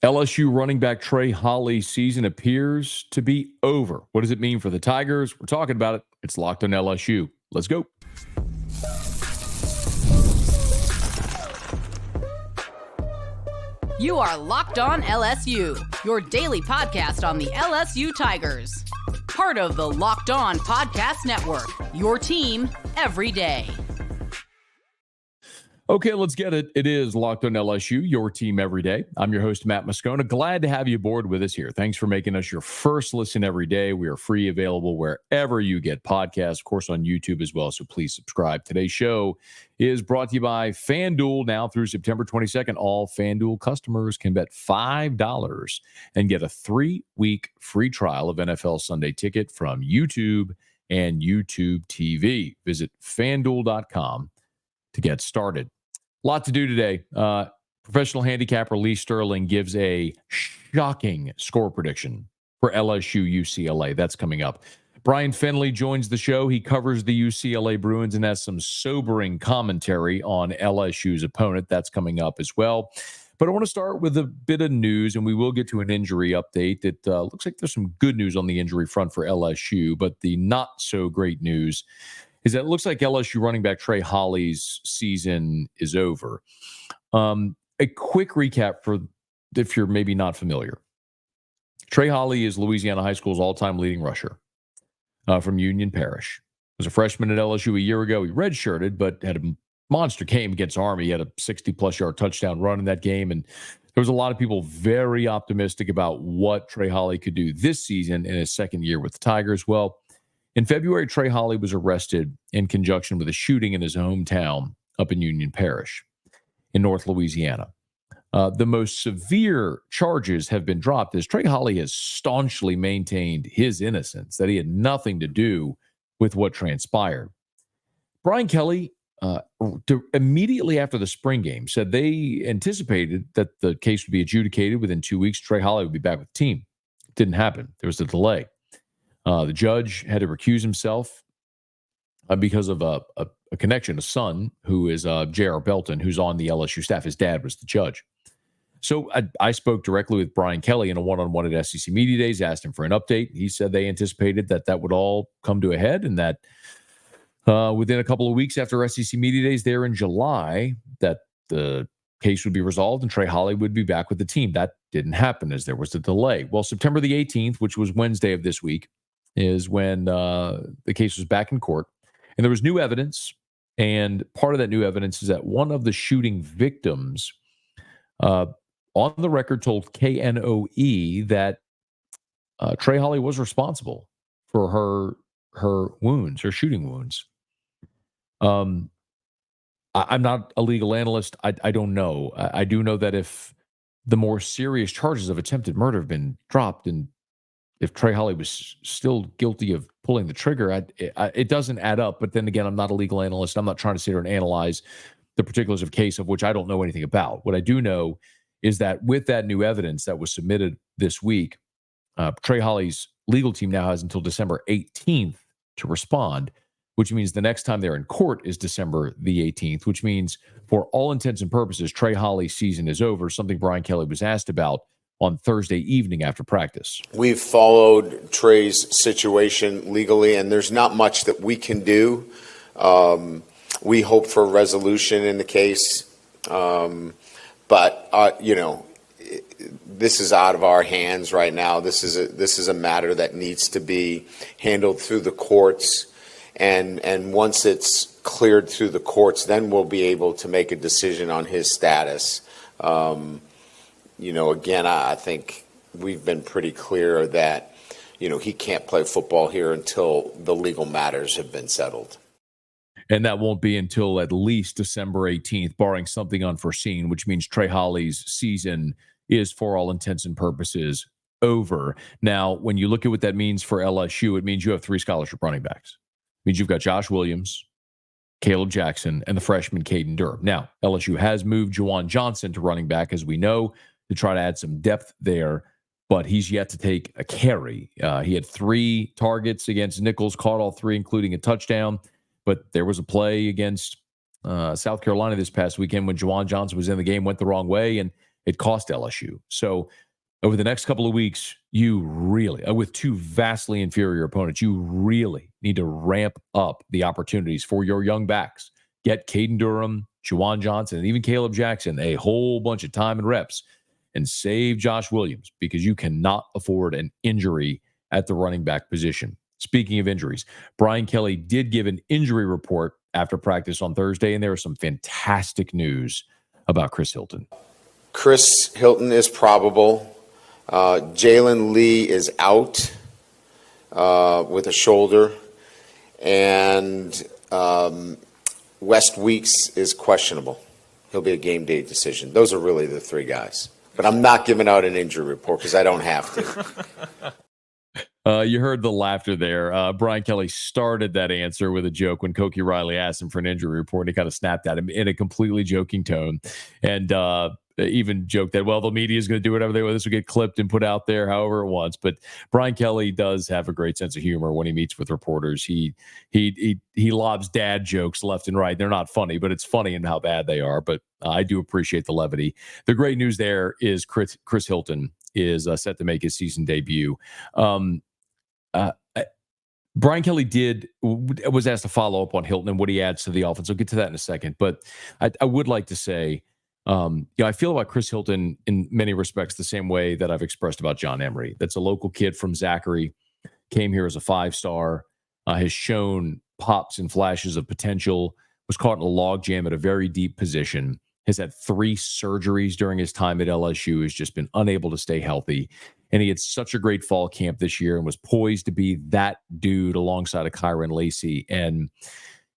LSU running back Trey Holly's season appears to be over. What does it mean for the Tigers? We're talking about it. It's Locked on LSU. Let's go. You are Locked on LSU, your daily podcast on the LSU Tigers. Part of the Locked On Podcast Network, your team every day. Okay, let's get it. It is Locked on LSU, your team every day. I'm your host, Matt Moscona. Glad to have you aboard with us here. Thanks for making us your first listen every day. We are free, available wherever you get podcasts, of course, on YouTube as well, so please subscribe. Today's show is brought to you by FanDuel. Now through September 22nd, all FanDuel customers can bet $5 and get a 3-week free trial of NFL Sunday Ticket from YouTube and YouTube TV. Visit FanDuel.com to get started. Lot to do today. Professional handicapper Lee Sterling gives a shocking score prediction for LSU-UCLA. That's coming up. Brian Finley joins the show. He covers the UCLA Bruins and has some sobering commentary on LSU's opponent. That's coming up as well. But I want to start with a bit of news, and we will get to an injury update. It looks like there's some good news on the injury front for LSU, but the not so great news is that it looks like LSU running back Trey Holly's season is over. A quick recap for if you're maybe not familiar. Trey Holly is Louisiana High School's all-time leading rusher from Union Parish. Was a freshman at LSU a year ago. He redshirted, but had a monster game against Army. He had a 60-plus yard touchdown run in that game, and there was a lot of people very optimistic about what Trey Holly could do this season in his second year with the Tigers. Well, in February, Trey Holly was arrested in conjunction with a shooting in his hometown up in Union Parish in North Louisiana. The most severe charges have been dropped as Trey Holly has staunchly maintained his innocence, that he had nothing to do with what transpired. Brian Kelly, immediately after the spring game, said they anticipated that the case would be adjudicated within 2 weeks. Trey Holly would be back with the team. It didn't happen. There was a delay. The judge had to recuse himself because of a connection, a son who is J.R. Belton, who's on the LSU staff. His dad was the judge. So I spoke directly with Brian Kelly in a one-on-one at SEC Media Days, asked him for an update. He said they anticipated that would all come to a head and that within a couple of weeks after SEC Media Days there in July, that the case would be resolved and Trey Holly would be back with the team. That didn't happen as there was a delay. Well, September the 18th, which was Wednesday of this week, is when the case was back in court. And there was new evidence. And part of that new evidence is that one of the shooting victims on the record told KNOE that Trey Holly was responsible for her wounds, her shooting wounds. I'm not a legal analyst. I don't know. I do know that if the more serious charges of attempted murder have been dropped and if Trey Holly was still guilty of pulling the trigger, it doesn't add up. But then again, I'm not a legal analyst. I'm not trying to sit here and analyze the particulars of a case of which I don't know anything about. What I do know is that with that new evidence that was submitted this week, Trey Holly's legal team now has until December 18th to respond, which means the next time they're in court is December the 18th, which means for all intents and purposes, Trey Holly's season is over, something Brian Kelly was asked about on Thursday evening after practice. We've followed Trey's situation legally, and there's not much that we can do. We hope for a resolution in the case, but this is out of our hands right now. This is a matter that needs to be handled through the courts, and once it's cleared through the courts, then we'll be able to make a decision on his status. Again, I think we've been pretty clear that, he can't play football here until the legal matters have been settled. And that won't be until at least December 18th, barring something unforeseen, which means Trey Holly's season is, for all intents and purposes, over. Now, when you look at what that means for LSU, it means you have 3 scholarship running backs. It means you've got Josh Williams, Caleb Jackson, and the freshman Caden Durham. Now, LSU has moved Juwan Johnson to running back, as we know, to try to add some depth there, but he's yet to take a carry. He had 3 targets against Nichols, caught all 3, including a touchdown. But there was a play against South Carolina this past weekend when Juwan Johnson was in the game, went the wrong way, and it cost LSU. So over the next couple of weeks, you really, with two vastly inferior opponents, you really need to ramp up the opportunities for your young backs. Get Caden Durham, Juwan Johnson, and even Caleb Jackson a whole bunch of time and reps, and save Josh Williams, because you cannot afford an injury at the running back position. Speaking of injuries, Brian Kelly did give an injury report after practice on Thursday, and there was some fantastic news about Chris Hilton. Chris Hilton is probable. Jalen Lee is out with a shoulder, and West Weeks is questionable. He'll be a game day decision. Those are really the three guys. But I'm not giving out an injury report because I don't have to. You heard the laughter there. Brian Kelly started that answer with a joke when Koki Riley asked him for an injury report. He kind of snapped at him in a completely joking tone, and even joked that, well, the media is going to do whatever they want. This will get clipped and put out there however it wants. But Brian Kelly does have a great sense of humor when he meets with reporters. He lobs dad jokes left and right. They're not funny, but it's funny in how bad they are. But I do appreciate the levity. The great news there is Chris Hilton is set to make his season debut. Brian Kelly was asked to follow up on Hilton and what he adds to the offense. I'll get to that in a second, but I would like to say, I feel about Chris Hilton in many respects the same way that I've expressed about John Emery. That's a local kid from Zachary, came here as a 5-star, has shown pops and flashes of potential, was caught in a logjam at a very deep position, has had 3 surgeries during his time at LSU, has just been unable to stay healthy. And he had such a great fall camp this year and was poised to be that dude alongside of Kyron Lacey. And,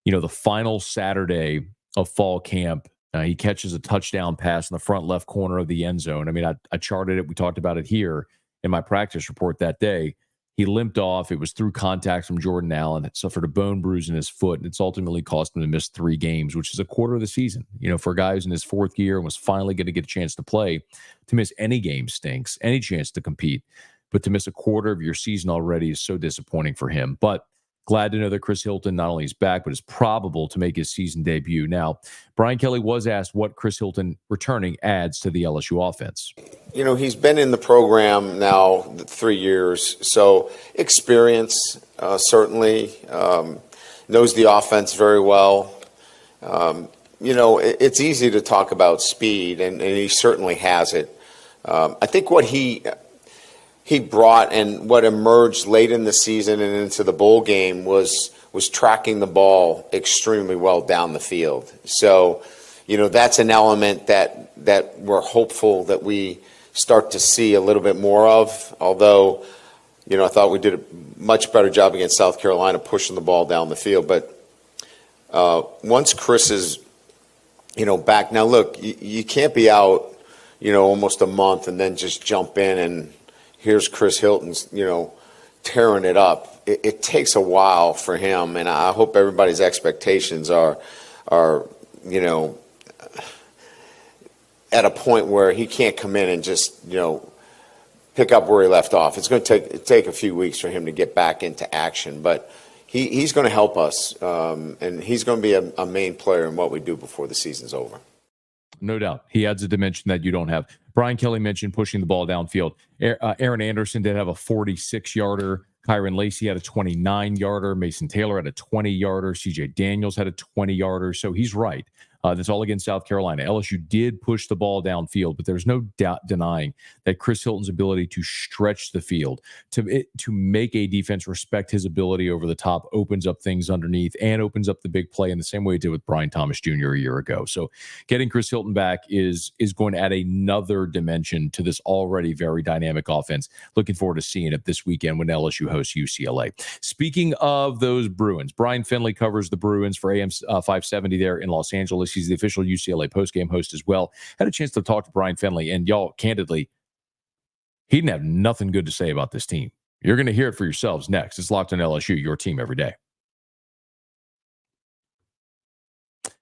the final Saturday of fall camp, he catches a touchdown pass in the front left corner of the end zone. I mean, I charted it. We talked about it here in my practice report that day. He limped off. It was through contact from Jordan Allen. It suffered a bone bruise in his foot, and it's ultimately cost him to miss 3 games, which is a quarter of the season. For a guy who's in his 4th year and was finally going to get a chance to play, to miss any game stinks, any chance to compete. But to miss a quarter of your season already is so disappointing for him. But glad to know that Chris Hilton not only is back, but is probable to make his season debut. Now, Brian Kelly was asked what Chris Hilton returning adds to the LSU offense. He's been in the program now 3 years, so experience, certainly, knows the offense very well. It's easy to talk about speed, and he certainly has it. I think what he brought and what emerged late in the season and into the bowl game was tracking the ball extremely well down the field. So, that's an element that we're hopeful that we start to see a little bit more of. Although, I thought we did a much better job against South Carolina pushing the ball down the field. But once Chris is, back. Now, look, you can't be out, almost a month and then just jump in and here's Chris Hilton's, tearing it up. It takes a while for him, and I hope everybody's expectations are at a point where he can't come in and just, pick up where he left off. It's going to take a few weeks for him to get back into action, but he's going to help us, and he's going to be a main player in what we do before the season's over. No doubt. He adds a dimension that you don't have. Brian Kelly mentioned pushing the ball downfield. Aaron Anderson did have a 46-yarder. Kyron Lacey had a 29-yarder. Mason Taylor had a 20-yarder. CJ Daniels had a 20-yarder. So he's right. That's all against South Carolina. LSU did push the ball downfield, but there's no doubt denying that Chris Hilton's ability to stretch the field, to make a defense respect his ability over the top, opens up things underneath and opens up the big play in the same way it did with Brian Thomas Jr. a year ago. So getting Chris Hilton back is going to add another dimension to this already very dynamic offense. Looking forward to seeing it this weekend when LSU hosts UCLA. Speaking of those Bruins, Brian Finley covers the Bruins for AM 570 there in Los Angeles. He's the official UCLA postgame host as well. Had a chance to talk to Brian Finley, and y'all, candidly, he didn't have nothing good to say about this team. You're going to hear it for yourselves next. It's Locked on LSU, your team every day.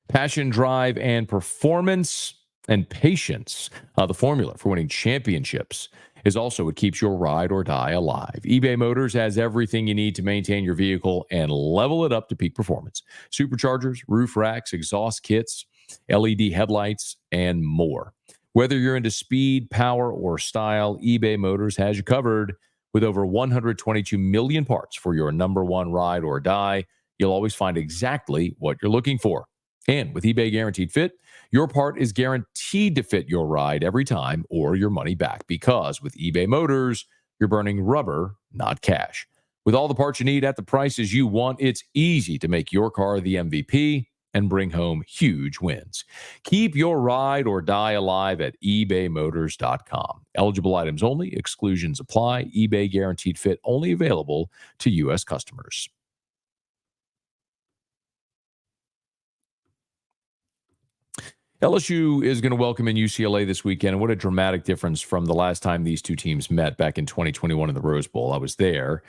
Passion, drive, and performance and patience. The formula for winning championships is also what keeps your ride or die alive. eBay Motors has everything you need to maintain your vehicle and level it up to peak performance. Superchargers, roof racks, exhaust kits, LED headlights, and more. Whether you're into speed, power, or style, eBay Motors has you covered. With over 122 million parts for your number one ride or die, you'll always find exactly what you're looking for. And with eBay Guaranteed Fit, your part is guaranteed to fit your ride every time or your money back. Because with eBay Motors, you're burning rubber, not cash. With all the parts you need at the prices you want, it's easy to make your car the MVP and bring home huge wins. Keep your ride or die alive at ebaymotors.com. Eligible items only. Exclusions apply. eBay Guaranteed Fit only available to U.S. customers. LSU is going to welcome in UCLA this weekend. And what a dramatic difference from the last time these two teams met back in 2021 in the Rose Bowl. I was there.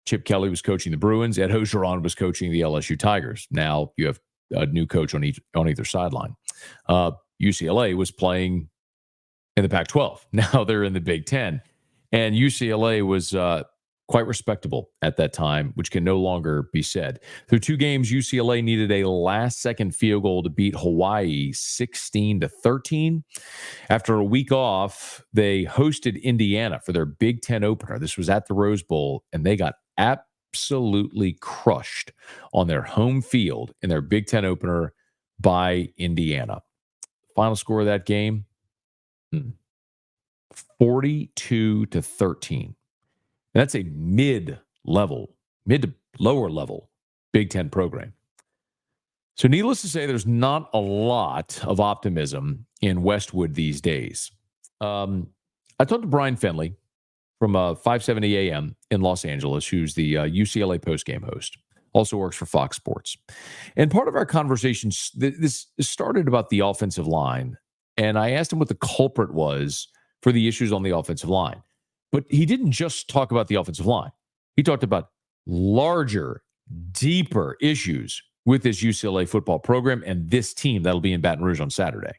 Chip Kelly was coaching the Bruins. Ed Ogeron was coaching the LSU Tigers. Now you have a new coach on either sideline. UCLA was playing in the Pac-12. Now they're in the Big Ten. And UCLA was quite respectable at that time, which can no longer be said. Through two games, UCLA needed a last-second field goal to beat Hawaii 16-13. After a week off, they hosted Indiana for their Big Ten opener. This was at the Rose Bowl, and they got absolutely crushed on their home field in their Big Ten opener by Indiana. Final score of that game, 42-13. That's a mid to lower level Big Ten program. So needless to say, there's not a lot of optimism in Westwood these days. I talked to Brian Fenley from 570 AM in Los Angeles, who's the UCLA postgame host, also works for Fox Sports. And part of our conversation, this started about the offensive line, and I asked him what the culprit was for the issues on the offensive line. But he didn't just talk about the offensive line. He talked about larger, deeper issues with this UCLA football program and this team that'll be in Baton Rouge on Saturday.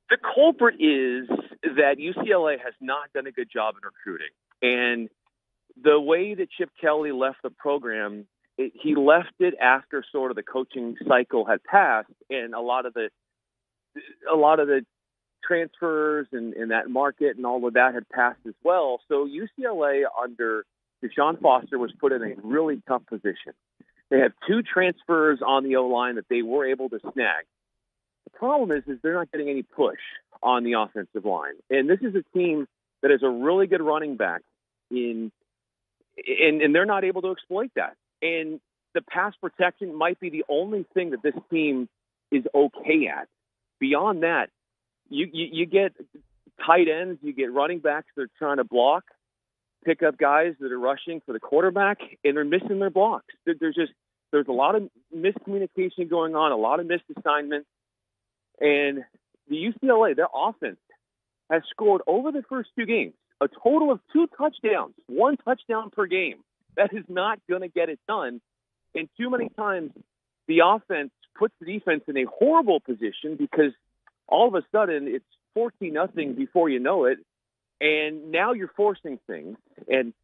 The culprit is that UCLA has not done a good job in recruiting. And the way that Chip Kelly left the program, he left it after sort of the coaching cycle had passed, and a lot of the transfers and that market and all of that had passed as well. So UCLA under Deshaun Foster was put in a really tough position. They have two transfers on the O-line that they were able to snag. The problem is they're not getting any push on the offensive line. And this is a team that has a really good running back and they're not able to exploit that. And the pass protection might be the only thing that this team is okay at. Beyond that, you get tight ends, you get running backs that are trying to block, pick up guys that are rushing for the quarterback, and they're missing there's a lot of miscommunication going on, a lot of missed assignments. And the UCLA, their offense has scored over the first two games a total of 2 touchdowns, 1 touchdown per game. That is not going to get it done. And too many times the offense puts the defense in a horrible position because all of a sudden it's 14-0 before you know it. And now you're forcing things. And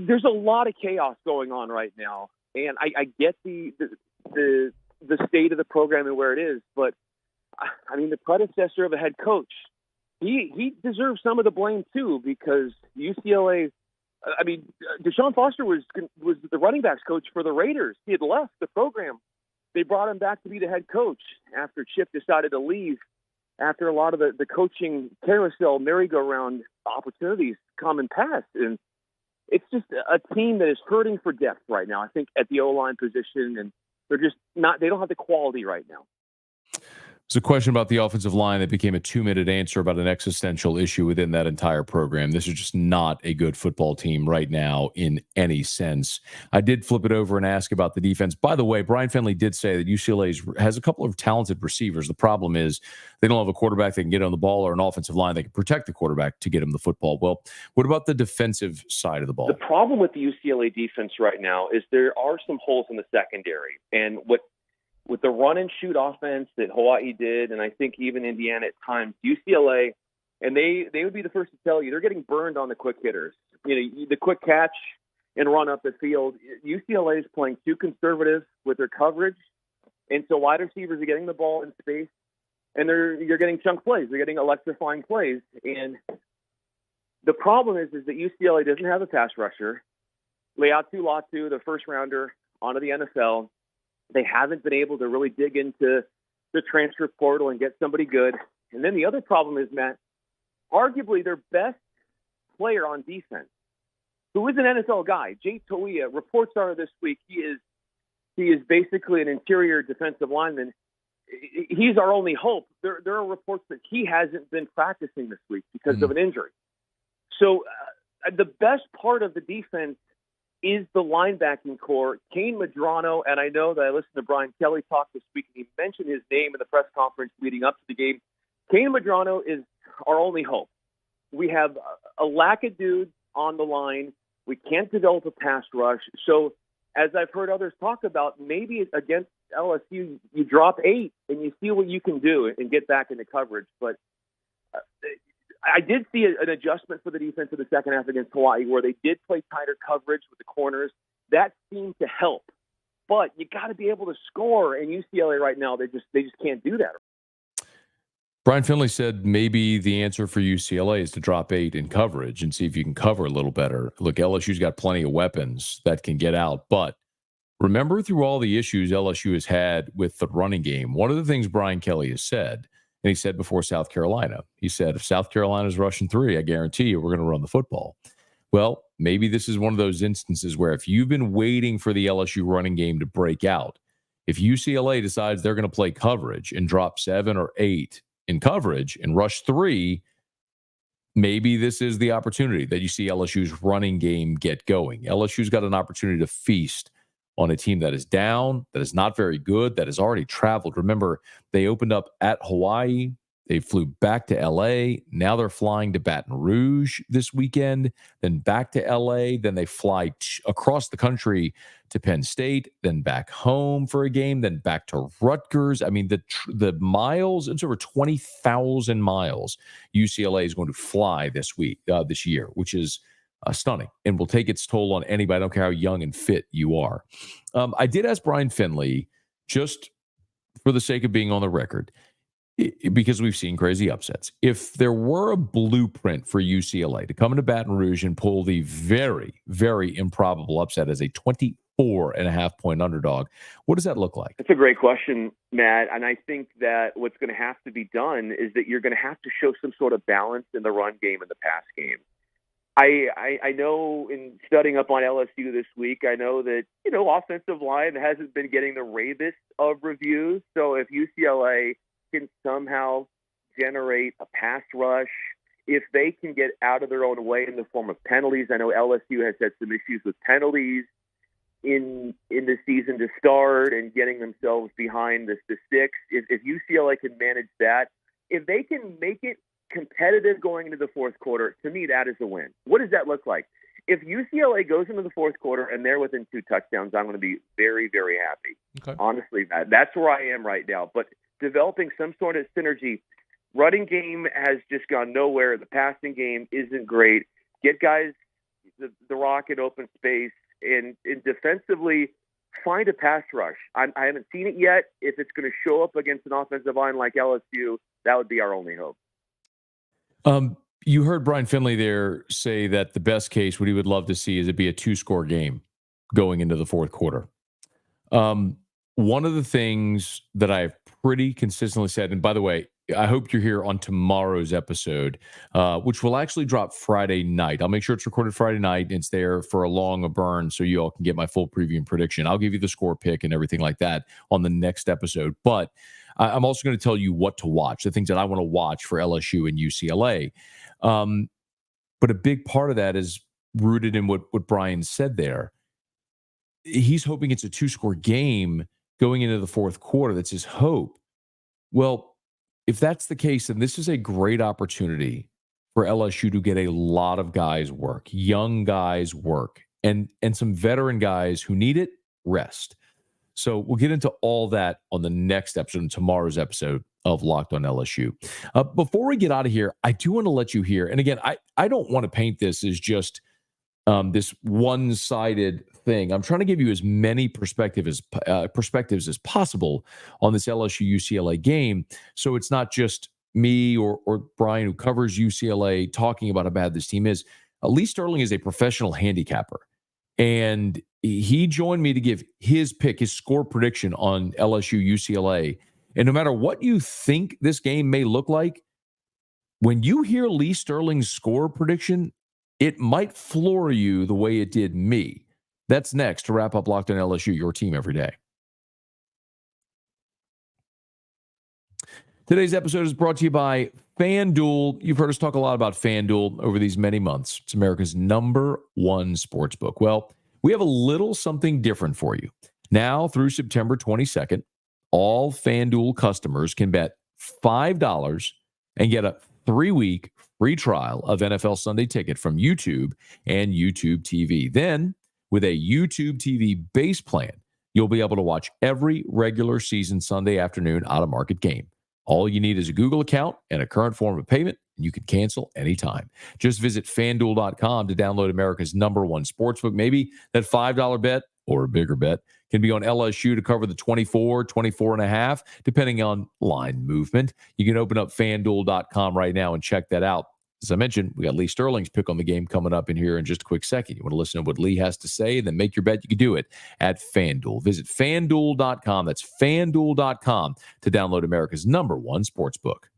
there's a lot of chaos going on right now. And I get the state of the program and where it is, but I mean, the predecessor of a head coach, he deserves some of the blame too, because UCLA, I mean, Deshaun Foster was the running backs coach for the Raiders. He had left the program. They brought him back to be the head coach after Chip decided to leave, after a lot of the coaching carousel merry-go-round opportunities come and pass. And it's just a team that is hurting for depth right now, I think, at the O-line position, and they don't have the quality right now. It's a question about the offensive line that became a 2-minute answer about an existential issue within that entire program. This is just not a good football team right now in any sense. I did flip it over and ask about the defense. By the way, Brian Fenley did say that UCLA has a couple of talented receivers. The problem is they don't have a quarterback that can get on the ball or an offensive line that can protect the quarterback to get him the football. Well, what about the defensive side of the ball? The problem with the UCLA defense right now is there are some holes in the secondary. And with the run-and-shoot offense that Hawaii did, and I think even Indiana at times, UCLA, and they would be the first to tell you, they're getting burned on the quick hitters. You know, the quick catch and run up the field. UCLA is playing too conservative with their coverage, and so wide receivers are getting the ball in space, and you're getting chunk plays. They're getting electrifying plays. And the problem is that UCLA doesn't have a pass rusher. Leatu Latu, the first rounder, onto the NFL. They haven't been able to really dig into the transfer portal and get somebody good. And then the other problem is, Matt, arguably their best player on defense, who is an NFL guy, Jay Toia, reports are this week, he is basically an interior defensive lineman. He's our only hope. There are reports that he hasn't been practicing this week because of an injury. So the best part of the defense is the linebacking core. Kane Medrano, and I know that I listened to Brian Kelly talk this week, and he mentioned his name in the press conference leading up to the game. Kane Medrano is our only hope. We have a lack of dudes on the line. We can't develop a pass rush. So as I've heard others talk about, maybe against LSU, you drop 8 and you see what you can do and get back into coverage. But I did see an adjustment for the defense in the second half against Hawaii, where they did play tighter coverage with the corners. That seemed to help. But you got to be able to score, and UCLA right now, they just can't do that. Brian Finley said maybe the answer for UCLA is to drop 8 in coverage and see if you can cover a little better. Look, LSU's got plenty of weapons that can get out, but remember through all the issues LSU has had with the running game, one of the things Brian Kelly has said, and he said before South Carolina, he said, if South Carolina's rushing 3, I guarantee you we're going to run the football. Well, maybe this is one of those instances where if you've been waiting for the LSU running game to break out, if UCLA decides they're going to play coverage and drop 7 or 8 in coverage and rush 3, maybe this is the opportunity that you see LSU's running game get going. LSU's got an opportunity to feast on a team that is down, that is not very good, that has already traveled. Remember, they opened up at Hawaii. They flew back to L.A. Now they're flying to Baton Rouge this weekend, then back to L.A. Then they fly across the country to Penn State, then back home for a game, then back to Rutgers. I mean, the miles, it's over 20,000 miles UCLA is going to fly this year, which is stunning and will take its toll on anybody. I don't care how young and fit you are. I did ask Brian Finley, just for the sake of being on the record, because we've seen crazy upsets, if there were a blueprint for UCLA to come into Baton Rouge and pull the very, very improbable upset as a 24.5-point underdog, what does that look like? That's a great question, Matt. And I think that what's going to have to be done is that you're going to have to show some sort of balance in the run game and the pass game. I know in studying up on LSU this week, I know that, offensive line hasn't been getting the ravest of reviews. So if UCLA can somehow generate a pass rush, if they can get out of their own way in the form of penalties, I know LSU has had some issues with penalties in the season to start and getting themselves behind the sticks. If UCLA can manage that, if they can make it competitive going into the fourth quarter, to me, that is a win. What does that look like? If UCLA goes into the fourth quarter and they're within 2 touchdowns, I'm going to be very, very happy. Okay. Honestly, that's where I am right now. But developing some sort of synergy, running game has just gone nowhere. The passing game isn't great. Get guys the rock in open space and defensively find a pass rush. I haven't seen it yet. If it's going to show up against an offensive line like LSU, that would be our only hope. You heard Brian Finley there say that the best case, what he would love to see is it be a 2-score game going into the fourth quarter. One of the things that I've pretty consistently said, and by the way, I hope you're here on tomorrow's episode, which will actually drop Friday night. I'll make sure it's recorded Friday night. It's there for a long burn so you all can get my full preview and prediction. I'll give you the score pick and everything like that on the next episode. But I'm also going to tell you what to watch, the things that I want to watch for LSU and UCLA. But a big part of that is rooted in what Brian said there. He's hoping it's a 2-score game going into the fourth quarter. That's his hope. Well, if that's the case, then this is a great opportunity for LSU to get a lot of guys work, young guys work, and some veteran guys who need it rest. So we'll get into all that on the next episode, tomorrow's episode of Locked on LSU. Before we get out of here, I do want to let you hear, and again, I don't want to paint this as just this one-sided thing. I'm trying to give you as many perspectives as possible on this LSU-UCLA game, so it's not just me or Brian, who covers UCLA, talking about how bad this team is. Lee Sterling is a professional handicapper, and he joined me to give his pick, his score prediction on LSU-UCLA. And no matter what you think this game may look like, when you hear Lee Sterling's score prediction, it might floor you the way it did me. That's next to wrap up Locked on LSU, your team every day. Today's episode is brought to you by FanDuel. You've heard us talk a lot about FanDuel over these many months. It's America's #1 sportsbook. Well, we have a little something different for you. Now through September 22nd, all FanDuel customers can bet $5 and get a 3-week free trial of NFL Sunday Ticket from YouTube and YouTube TV. Then, with a YouTube TV base plan, you'll be able to watch every regular season Sunday afternoon out-of-market game. All you need is a Google account and a current form of payment, and you can cancel anytime. Just visit FanDuel.com to download America's #1 sportsbook. Maybe that $5 bet or a bigger bet can be on LSU to cover the 24.5, depending on line movement. You can open up FanDuel.com right now and check that out. As I mentioned, we got Lee Sterling's pick on the game coming up in here in just a quick second. You want to listen to what Lee has to say, and then make your bet. You can do it at FanDuel. Visit FanDuel.com. That's FanDuel.com to download America's #1 sportsbook.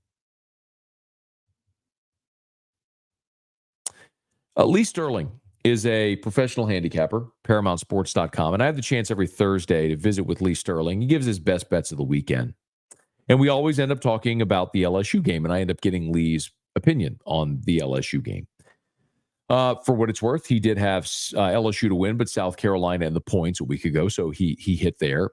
Lee Sterling is a professional handicapper, ParamountSports.com. And I have the chance every Thursday to visit with Lee Sterling. He gives his best bets of the weekend. And we always end up talking about the LSU game, and I end up getting Lee's opinion on the LSU game. For what it's worth, he did have LSU to win, but South Carolina and the points a week ago, so he hit there.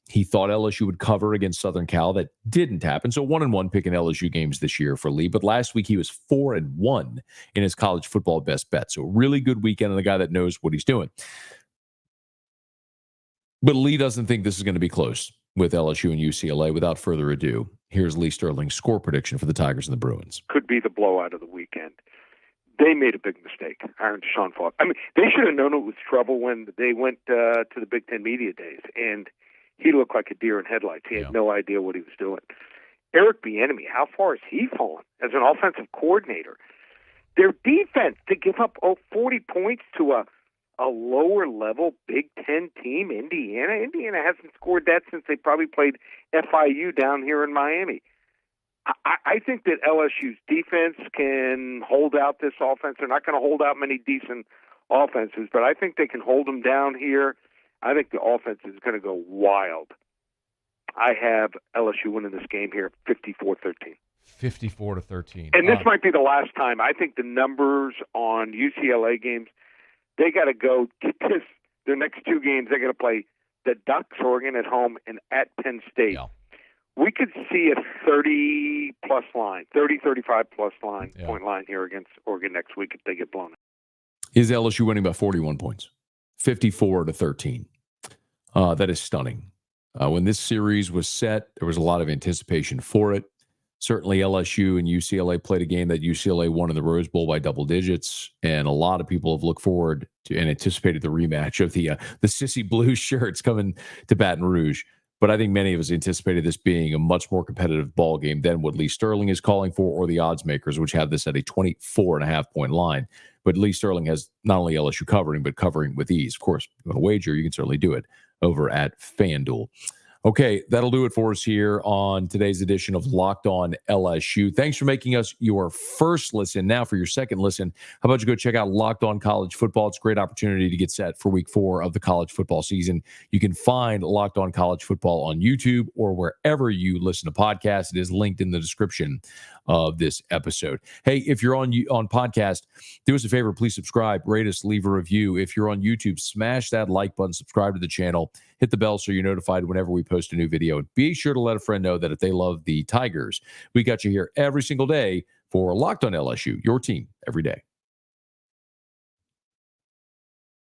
He thought LSU would cover against Southern Cal. That didn't happen. So 1-1 picking LSU games this year for Lee. But last week he was 4-1 in his college football best bet. So really good weekend and a guy that knows what he's doing. But Lee doesn't think this is going to be close with LSU and UCLA. Without further ado, here's Lee Sterling's score prediction for the Tigers and the Bruins. Could be the blowout of the weekend. They made a big mistake, hiring Deshaun Foster. I mean, they should have known it was trouble when they went to the Big Ten Media Days, and he looked like a deer in headlights. He had no idea what he was doing. Eric Bieniemy, how far has he fallen as an offensive coordinator? Their defense, to give up 40 points to a lower-level Big Ten team, Indiana. Indiana hasn't scored that since they probably played FIU down here in Miami. I think that LSU's defense can hold out this offense. They're not going to hold out many decent offenses, but I think they can hold them down here. I think the offense is going to go wild. I have LSU winning this game here 54-13. 54-13. And this might be the last time. I think the numbers on UCLA games, they got to go get this. Their next two games, they're going to play the Ducks, Oregon at home, and at Penn State. Yeah. We could see a 30-plus line, 35-plus line, point line here against Oregon next week if they get blown out. Is LSU winning by 41 points? 54-13. That is stunning. When this series was set, there was a lot of anticipation for it. Certainly LSU and UCLA played a game that UCLA won in the Rose Bowl by double digits, and a lot of people have looked forward to and anticipated the rematch of the Sissy Blue shirts coming to Baton Rouge. But I think many of us anticipated this being a much more competitive ball game than what Lee Sterling is calling for, or the odds makers, which have this at a 24.5-point line. But Lee Sterling has not only LSU covering, but covering with ease. Of course, if you want to wager, you can certainly do it over at FanDuel. Okay, that'll do it for us here on today's edition of Locked On LSU. Thanks for making us your first listen. Now for your second listen, how about you go check out Locked On College Football? It's a great opportunity to get set for week 4 of the college football season. You can find Locked On College Football on YouTube or wherever you listen to podcasts. It is linked in the description of this episode. Hey, if you're on podcast, do us a favor, please subscribe, rate us, leave a review. If you're on YouTube, smash that like button, subscribe to the channel, hit the bell so you're notified whenever we post a new video. And be sure to let a friend know that if they love the Tigers, we got you here every single day for Locked On LSU, your team every day.